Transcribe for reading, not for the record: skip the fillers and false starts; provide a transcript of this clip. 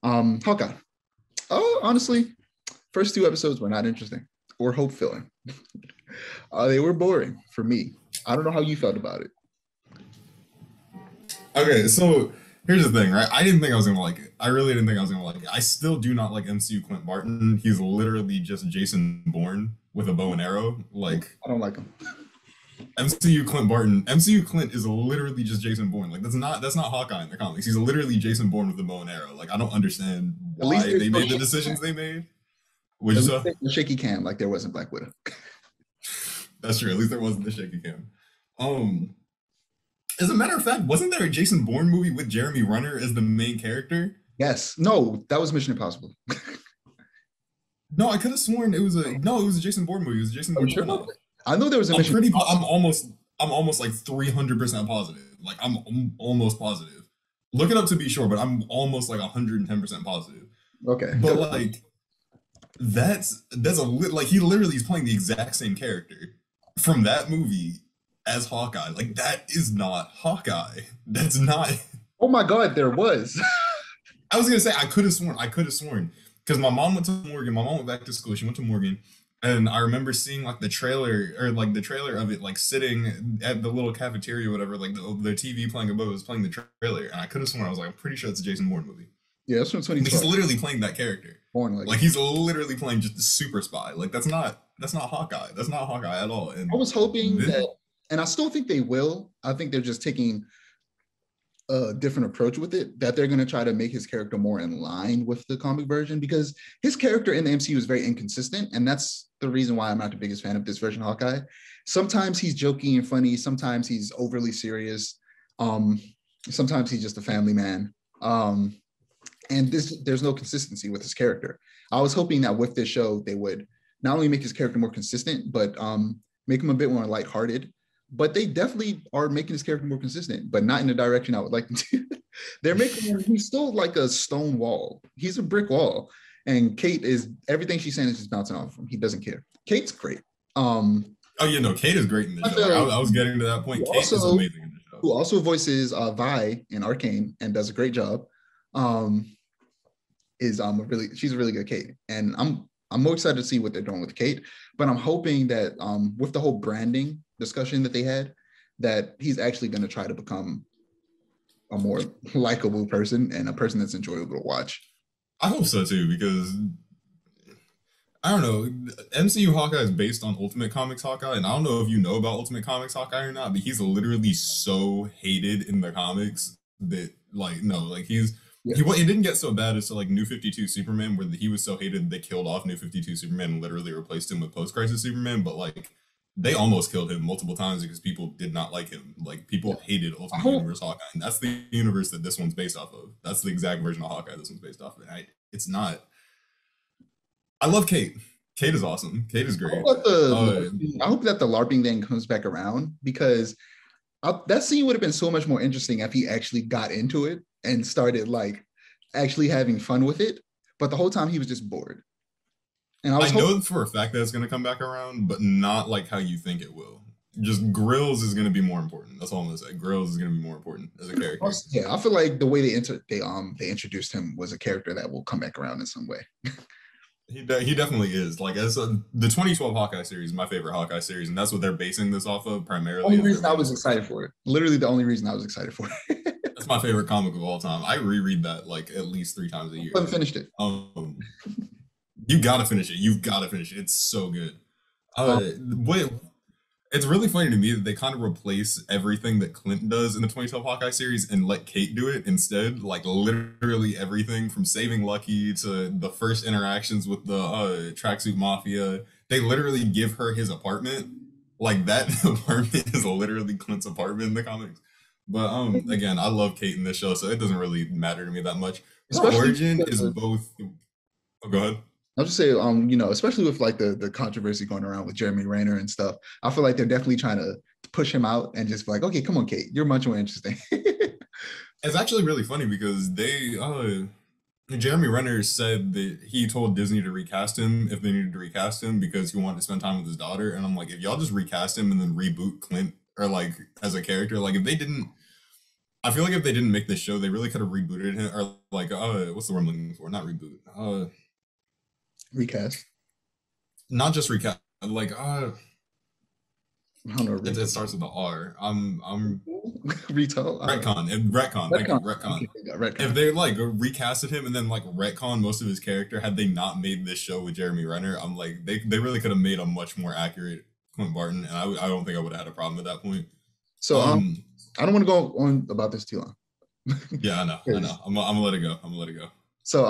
Hawkeye. Oh, honestly, first two episodes were not interesting or hope filling. They were boring for me. I don't know how you felt about it. Okay, so here's the thing, right? I didn't think I was gonna like it. I really didn't think I was gonna like it. I still do not like MCU Clint Barton. He's literally just Jason Bourne with a bow and arrow. Like I don't like them. MCU Clint Barton, MCU Clint is literally just Jason Bourne. Like that's not Hawkeye in the comics. He's literally Jason Bourne with a bow and arrow. Like I don't understand At least why there's they no made the shaky decisions cam. they made. Which At is least there's no shaky cam like there was in Black Widow. that's true. At least there wasn't the shaky cam. Um, as a matter of fact, wasn't there a Jason Bourne movie with Jeremy Renner as the main character? Yes. No, that was Mission Impossible. No, I could have sworn it was a no. It was a Jason Bourne movie. It was a Jason Are you Bourne sure about spinoff. that? I know there was a I'm Mission pretty. Impossible. I'm almost like 300% positive. Like I'm almost positive. Look it up to be sure, but I'm almost like 110% positive. Okay. But like that's like he literally is playing the exact same character from that movie as Hawkeye. Like that is not Hawkeye. That's not. Oh my God, there was. I was gonna say I could have sworn. I could have sworn because my mom went to Morgan. My mom went back to school. She went to Morgan, and I remember seeing like the trailer or like the trailer of it, like sitting at the little cafeteria, or whatever. Like the TV playing above was playing the trailer, and I could have sworn I was like, I'm pretty sure it's a Jason Bourne movie. Yeah, that's from He's 2012. literally playing that character. Born like Like he's literally playing just a super spy. Like that's not Hawkeye. That's not Hawkeye at all. I And was hoping this, that, and I still think they will. I think they're just taking a different approach with it, that they're going to try to make his character more in line with the comic version because his character in the MCU is very inconsistent. And that's the reason why I'm not the biggest fan of this version of Hawkeye. Sometimes he's jokey and funny. Sometimes he's overly serious. Um, Sometimes he's just a family man. And there's no consistency with his character. I was hoping that with this show, they would not only make his character more consistent, but make him a bit more lighthearted. But they definitely are making his character more consistent, but not in the direction I would like them to. They're making him, he's still like a stone wall. He's a brick wall. And Kate is everything she's saying is just bouncing off him. He doesn't care. Kate's great. oh yeah, no, Kate is great in the I show. feel Like like I was getting to that who point. Kate is also amazing in the show. who also voices Vi in Arcane and does a great job. Um, is a really she's a really good Kate, and I'm more excited to see what they're doing with Kate. But I'm hoping that with the whole branding discussion that they had, that he's actually going to try to become a more likable person and a person that's enjoyable to watch. I hope so too, because I don't know. MCU Hawkeye is based on Ultimate Comics Hawkeye, and I don't know if you know about Ultimate Comics Hawkeye or not, but he's literally so hated in the comics that like no, like Yeah, he it didn't get so bad as to like New 52 Superman, where he was so hated they killed off New 52 Superman and literally replaced him with Post Crisis Superman, but like they almost killed him multiple times because people did not like him. Like yeah. people hated I Ultimate hope Universe Hawkeye, and that's the universe that this one's based off of. That's the exact version of Hawkeye this one's based off of. It's not. I love Kate. Kate is awesome. Kate is I hope great. that Uh, I hope that the LARPing thing comes back around because that scene would have been so much more interesting if he actually got into it and started like actually having fun with it. But the whole time he was just bored. And I I was hoping, know for a fact that it's going to come back around, but not like how you think it will. Just Grills is going to be more important. That's all I'm going to say. Grills is going to be more important as a character. yeah, I feel like the way they introduced him was a character that will come back around in some way. He definitely is. Like the 2012 Hawkeye series, is my favorite Hawkeye series, and that's what they're basing this off of primarily. Only Is their reason I main was story. excited for it. Literally the only reason I was excited for it. That's my favorite comic of all time. I reread that like at least 3 times a I year. haven't finished it. Um, you gotta finish it. You've gotta finish it. It's so good. Um, Wait, it's really funny to me that they kind of replace everything that Clint does in the 2012 Hawkeye series and let Kate do it instead. Like literally everything from saving Lucky to the first interactions with the tracksuit mafia. They literally give her his apartment. Like that apartment is literally Clint's apartment in the comics. But again, I love Kate in this show, so it doesn't really matter to me that much. Her especially origin is because, both. Oh, go ahead. I'll just say, especially with like the controversy going around with Jeremy Renner and stuff, I feel like they're definitely trying to push him out and just be like, okay, come on, Kate, you're much more interesting. It's actually really funny because Jeremy Renner said that he told Disney to recast him if they needed to recast him because he wanted to spend time with his daughter. And I'm like, if y'all just recast him and then reboot Clint or like as a character, like if they didn't, I feel like if they didn't make this show, they really could have rebooted him, or like, what's the word I'm looking for? Not reboot. Recast. Not just recap. Like, I don't know. it starts with the R. I'm Retail. retcon. Retcon. Thank you. Retcon. Okay, retcon. If they like recasted him and then like retcon most of his character, had they not made this show with Jeremy Renner, I'm like they really could have made a much more accurate Clint Barton, and I don't think I would have had a problem at that point. So I don't want to go on about this too long. Yeah, I know. I'm gonna let it go. So